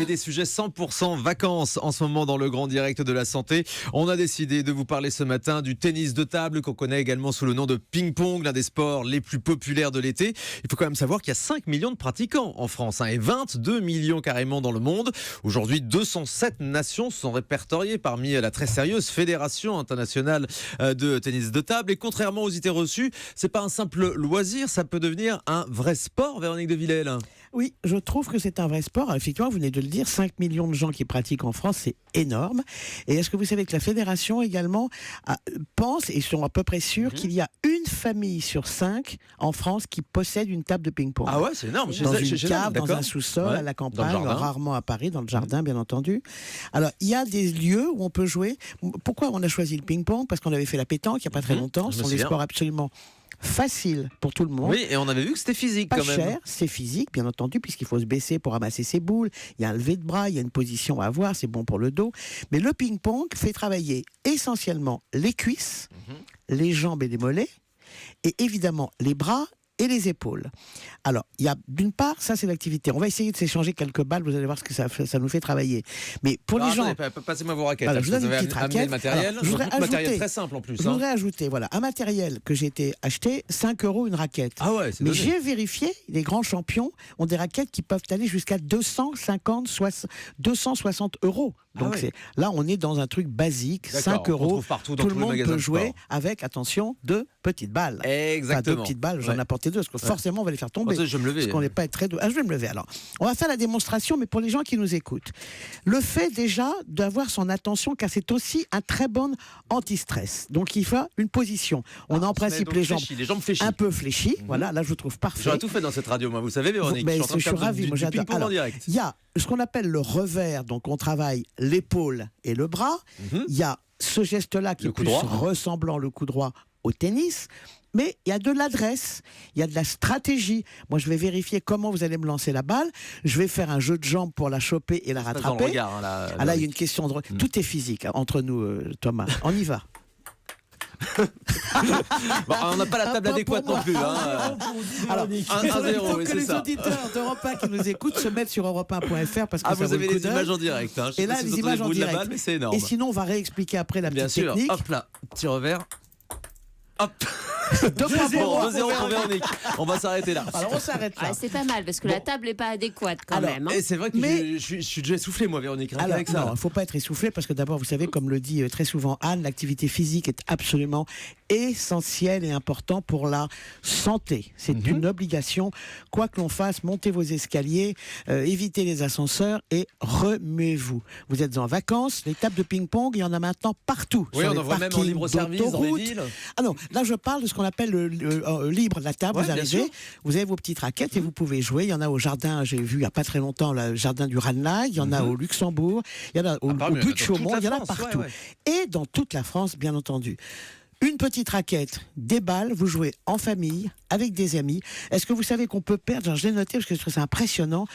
et des sujets 100% vacances en ce moment dans le grand direct de la santé. On a décidé de vous parler ce matin du tennis de table qu'on connaît également sous le nom de ping-pong, l'un des sports les plus populaires de l'été. Il faut quand même savoir qu'il y a 5 millions de pratiquants en France et 22 millions carrément dans le monde. Aujourd'hui, 207 nations sont répertoriées parmi la très sérieuse Fédération internationale de tennis de table. Et contrairement aux idées reçues, c'est pas un simple loisir, ça peut devenir un vrai sport, Véronique de Villèle. Oui, je trouve que c'est un vrai sport. Alors, effectivement, vous venez de le dire, 5 millions de gens qui pratiquent en France, c'est énorme. Et est-ce que vous savez que la Fédération également pense, et sont à peu près sûrs, qu'il y a une famille sur 5 en France qui possède une table de ping-pong. Ah ouais, c'est énorme. Dans une cave, dans un sous-sol, à la campagne, rarement à Paris, dans le jardin, bien entendu. Alors, il y a des lieux où on peut jouer. Pourquoi on a choisi le ping-pong? Parce qu'on avait fait la pétanque il n'y a pas très longtemps. Ce sont des sports absolument facile pour tout le monde. Oui, et on avait vu que c'était physique pas quand même. Pas cher, c'est physique, bien entendu, puisqu'il faut se baisser pour ramasser ses boules. Il y a un lever de bras, il y a une position à avoir, c'est bon pour le dos. Mais le ping-pong fait travailler essentiellement les cuisses, les jambes et les mollets, et évidemment les bras et les épaules. Alors, il y a d'une part, ça c'est l'activité. On va essayer de s'échanger quelques balles, vous allez voir ce que ça nous fait travailler. Mais pour les gens... Passez-moi vos raquettes. Alors, je vous donne une petite raquette. Le matériel. Je voudrais ajouter, matériel très simple en plus. Je voudrais ajouter, voilà, un matériel que j'ai été acheté, 5 € une raquette. Ah ouais, c'est mais donné. j'ai vérifié, les grands champions ont des raquettes qui peuvent aller jusqu'à 260 €. Donc là, on est dans un truc basique, 5 €. Tout le monde peut jouer avec, attention, 2 petites balles. Exactement. 2 petites balles, j'en ai apporté 2, parce que forcément, on va les faire tomber. Je vais me lever. Parce qu'on n'est pas très... je vais me lever. Alors, on va faire la démonstration, mais pour les gens qui nous écoutent. Le fait déjà d'avoir son attention, car c'est aussi un très bon anti-stress. Donc, il faut une position. On a en principe les jambes un peu fléchies. Voilà, là, je trouve parfait. J'aurais tout fait dans cette radio, moi. Vous savez, Véronique. Je suis ravi. Moi, j'adore. En direct. Il y a ce qu'on appelle le revers. Donc, on travaille l'épaule et le bras. Il y a ce geste-là qui est plus ressemblant, le coup droit, au tennis. Mais il y a de l'adresse, il y a de la stratégie. Moi, je vais vérifier comment vous allez me lancer la balle. Je vais faire un jeu de jambes pour la choper et la rattraper. Dans le regard, là, il y a une question de... Tout est physique entre nous, Thomas. On y va. Bon, on n'a pas la table adéquate non plus. Alors, 1-0, il faut que les auditeurs d'Europe 1 qui nous écoutent se mettent sur europe1.fr parce que ça vous avez les images en direct. Et là, les images en direct. Balle, mais c'est énorme. Et sinon, on va réexpliquer après la petite technique. Hop là, petit revers. Hop. 2-0 pour Véronique. On va s'arrêter là. Alors on s'arrête là. C'est pas mal parce que la table n'est pas adéquate quand même. Et c'est vrai que je suis déjà essoufflé moi, Véronique. Alors, il ne faut pas être essoufflé parce que d'abord, vous savez, comme le dit très souvent Anne, l'activité physique est absolument essentielle et importante pour la santé. C'est une obligation. Quoi que l'on fasse, montez vos escaliers, évitez les ascenseurs et remuez-vous. Vous êtes en vacances, les tables de ping-pong, il y en a maintenant partout. Oui, on en voit même en libre service dans les villes. Ah non, là je parle de ce qu'on appelle le libre, la table. Vous arrivez, vous avez vos petites raquettes et vous pouvez jouer. Il y en a au jardin, j'ai vu il n'y a pas très longtemps, le jardin du Ranelagh, il y en a au Luxembourg, il y en a au but de Chaumont, il y en a partout. Et dans toute la France, bien entendu. Une petite raquette, des balles, vous jouez en famille, avec des amis. Est-ce que vous savez qu'on peut perdre, genre, je l'ai noté parce que c'est impressionnant,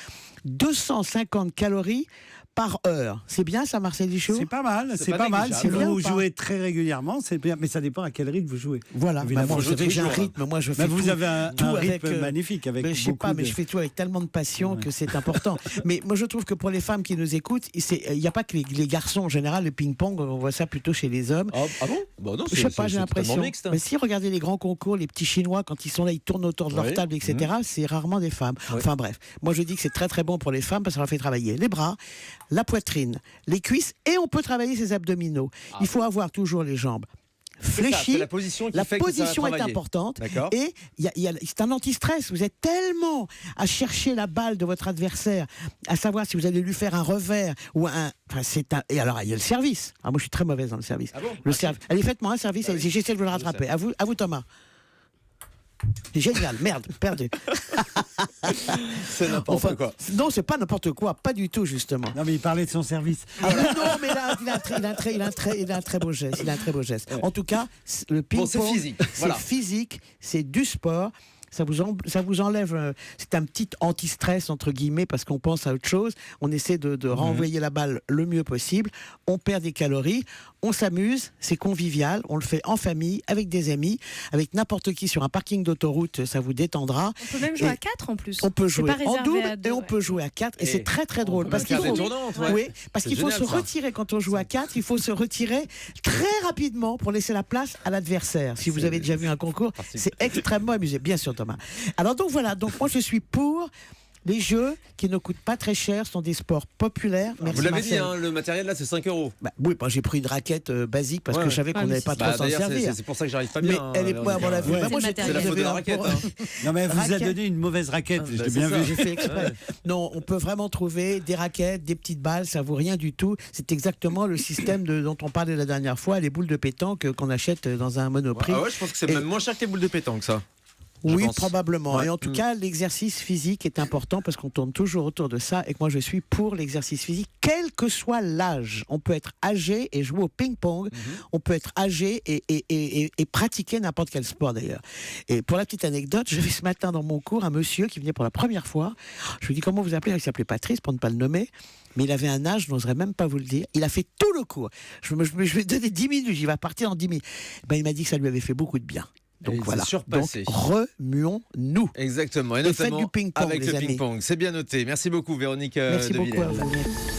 250 calories par heure. C'est bien ça, Marcel Dichaud? C'est pas mal, c'est pas mal. Si vous jouez très régulièrement, c'est bien, mais ça dépend à quel rythme vous jouez. Voilà, vous savez, j'ai un rythme, moi je fais vous avez un avec, rythme magnifique avec je sais pas, mais je fais tout avec tellement de passion que c'est important. Mais moi je trouve que pour les femmes qui nous écoutent, il n'y a pas que les garçons en général, le ping-pong, on voit ça plutôt chez les hommes. Ah bon? Bon, non, je sais pas, j'ai l'impression. Mixte, hein. Mais si regardez les grands concours, les petits Chinois, quand ils sont là, ils tournent autour de leur table, etc., c'est rarement des femmes. Enfin bref, moi je dis que c'est très très bon pour les femmes parce que ça leur fait travailler les bras, la poitrine, les cuisses et on peut travailler ses abdominaux. Il faut avoir toujours les jambes fléchies. La position est importante. Et c'est un anti-stress. Vous êtes tellement à chercher la balle de votre adversaire, à savoir si vous allez lui faire un revers ou un. Enfin, et alors, il y a le service. Ah, moi, je suis très mauvaise dans le service. Ah bon? Allez, faites-moi un service. J'essaie de vous le rattraper. À vous, Thomas. Génial, merde, perdu. C'est n'importe quoi. Non, c'est pas n'importe quoi, pas du tout justement. Non, mais il parlait de son service. Non, mais là, il a un très beau geste. En tout cas, le ping-pong, c'est physique. C'est physique, c'est du sport. ça vous enlève. C'est un petit anti-stress entre guillemets parce qu'on pense à autre chose. On essaie de renvoyer la balle le mieux possible. On perd des calories, on s'amuse, c'est convivial, on le fait en famille, avec des amis, avec n'importe qui sur un parking d'autoroute, ça vous détendra. On peut même jouer à 4 en plus. On peut jouer pas en réservé double à deux, et on peut jouer à 4 et c'est très très drôle parce qu'il faut, parce qu'il faut se retirer quand on joue à 4, il faut se retirer très rapidement pour laisser la place à l'adversaire. Si vous avez déjà vu un concours, c'est extrêmement amusé, bien sûr Thomas. Alors donc voilà, donc moi je suis pour les jeux qui ne coûtent pas très cher, sont des sports populaires. Merci vous l'avez Marcel. dit, hein, le matériel là c'est 5 €. Oui, moi j'ai pris une raquette basique parce que je savais qu'on n'avait pas trop s'en servir. C'est pour ça que j'arrive pas bien. Mais elle est pas à mon avis. Moi j'ai c'est la faute de la raquette. Non mais elle vous a donné une mauvaise raquette, j'ai bien vu. J'ai fait exprès. Non, on peut vraiment trouver des raquettes, des petites balles, ça vaut rien du tout. C'est exactement le système dont on parlait la dernière fois, les boules de pétanque qu'on achète dans un Monoprix. Ah ouais, je pense que c'est même moins cher que les boules de pétanque ça. Oui, probablement. Et en tout cas, l'exercice physique est important parce qu'on tourne toujours autour de ça et que moi, je suis pour l'exercice physique, quel que soit l'âge. On peut être âgé et jouer au ping-pong. On peut être âgé et pratiquer n'importe quel sport d'ailleurs. Et pour la petite anecdote, j'avais ce matin dans mon cours un monsieur qui venait pour la première fois. Je lui dis comment vous appelez ? Il s'appelait Patrice pour ne pas le nommer. Mais il avait un âge, je n'oserais même pas vous le dire. Il a fait tout le cours. Je lui ai donné 10 minutes, j'y vais partir en 10 minutes. Ben, il m'a dit que ça lui avait fait beaucoup de bien. Donc voilà, donc remuons-nous. Exactement, et notamment du ping-pong, avec le ping-pong. C'est bien noté. Merci beaucoup Véronique Merci de beaucoup Villers. à vous.